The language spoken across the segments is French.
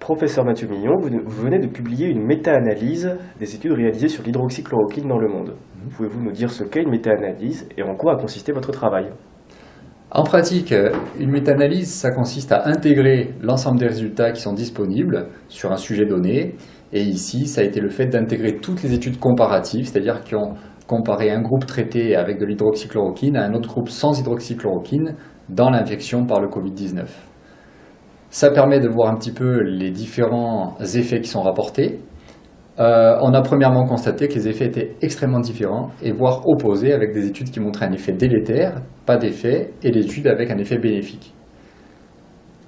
Professeur Mathieu Millon, vous venez de publier une méta-analyse des études réalisées sur l'hydroxychloroquine dans le monde. Pouvez-vous nous dire ce qu'est une méta-analyse et en quoi a consisté votre travail? En pratique, une méta-analyse, ça consiste à intégrer l'ensemble des résultats qui sont disponibles sur un sujet donné. Et ici, ça a été le fait d'intégrer toutes les études comparatives, c'est-à-dire qui ont comparé un groupe traité avec de l'hydroxychloroquine à un autre groupe sans hydroxychloroquine dans l'infection par le Covid-19. Ça permet de voir un petit peu les différents effets qui sont rapportés. On a premièrement constaté que les effets étaient extrêmement différents et voire opposés, avec des études qui montraient un effet délétère, pas d'effet, et des études avec un effet bénéfique.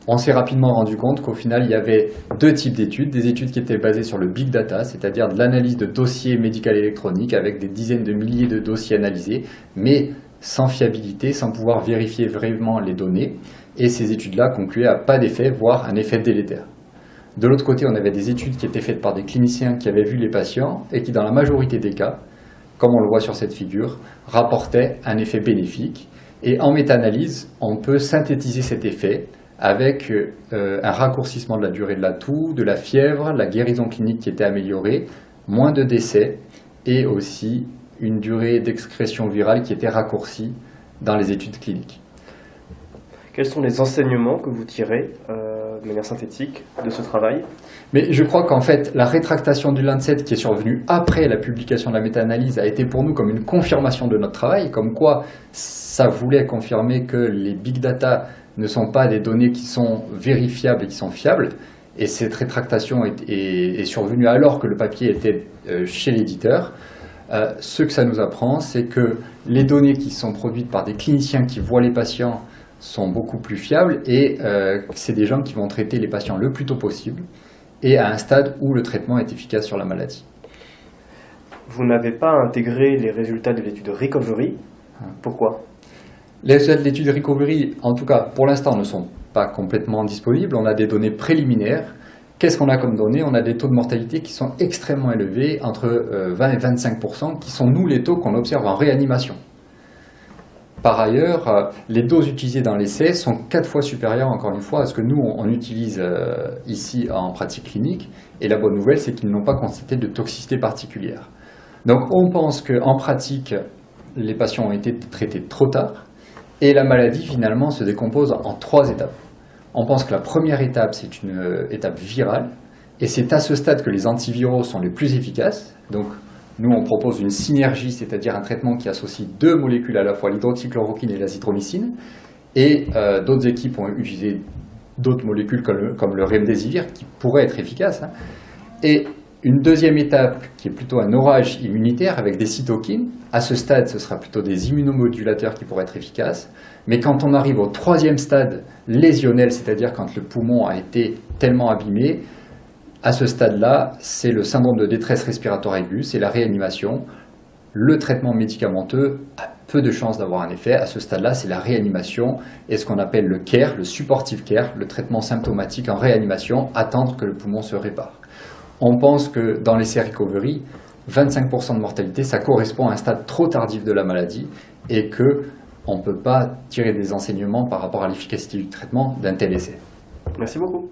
On s'est rapidement rendu compte qu'au final, il y avait deux types d'études, des études qui étaient basées sur le big data, c'est-à-dire de l'analyse de dossiers médicaux électroniques avec des dizaines de milliers de dossiers analysés, mais sans fiabilité, sans pouvoir vérifier vraiment les données. Et ces études-là concluaient à pas d'effet, voire un effet délétère. De l'autre côté, on avait des études qui étaient faites par des cliniciens qui avaient vu les patients et qui, dans la majorité des cas, comme on le voit sur cette figure, rapportaient un effet bénéfique. Et en méta-analyse, on peut synthétiser cet effet avec un raccourcissement de la durée de la toux, de la fièvre, la guérison clinique qui était améliorée, moins de décès et aussi une durée d'excrétion virale qui était raccourcie dans les études cliniques. Quels sont les enseignements que vous tirez de manière synthétique de ce travail? Mais je crois qu'en fait, la rétractation du Lancet qui est survenue après la publication de la méta-analyse a été pour nous comme une confirmation de notre travail, comme quoi ça voulait confirmer que les big data ne sont pas des données qui sont vérifiables et qui sont fiables. Et cette rétractation est survenue alors que le papier était chez l'éditeur. Ce que ça nous apprend, c'est que les données qui sont produites par des cliniciens qui voient les patients sont beaucoup plus fiables et c'est des gens qui vont traiter les patients le plus tôt possible et à un stade où le traitement est efficace sur la maladie. Vous n'avez pas intégré les résultats de l'étude Recovery. Pourquoi? Les résultats de l'étude Recovery, en tout cas pour l'instant, ne sont pas complètement disponibles. On a des données préliminaires. Qu'est-ce qu'on a comme données? On a des taux de mortalité qui sont extrêmement élevés, entre 20 et 25%, qui sont nous les taux qu'on observe en réanimation. Par ailleurs, les doses utilisées dans l'essai sont 4 fois supérieures, encore une fois, à ce que nous, on utilise ici en pratique clinique. Et la bonne nouvelle, c'est qu'ils n'ont pas constaté de toxicité particulière. Donc on pense qu'en pratique, les patients ont été traités trop tard. Et la maladie, finalement, se décompose en 3 étapes. On pense que la première étape, c'est une étape virale. Et c'est à ce stade que les antiviraux sont les plus efficaces. Donc, nous, on propose une synergie, c'est-à-dire un traitement qui associe 2 molécules à la fois, l'hydroxychloroquine et l'azithromycine. Et d'autres équipes ont utilisé d'autres molécules comme le remdesivir, qui pourraient être efficaces. Et une deuxième étape, qui est plutôt un orage immunitaire avec des cytokines. À ce stade, ce sera plutôt des immunomodulateurs qui pourraient être efficaces. Mais quand on arrive au 3e stade lésionnel, c'est-à-dire quand le poumon a été tellement abîmé, à ce stade-là, c'est le syndrome de détresse respiratoire aiguë, c'est la réanimation. Le traitement médicamenteux a peu de chances d'avoir un effet. À ce stade-là, c'est la réanimation et ce qu'on appelle le care, le supportive care, le traitement symptomatique en réanimation, attendre que le poumon se répare. On pense que dans l'essai Recovery, 25% de mortalité, ça correspond à un stade trop tardif de la maladie et qu'on ne peut pas tirer des enseignements par rapport à l'efficacité du traitement d'un tel essai. Merci beaucoup.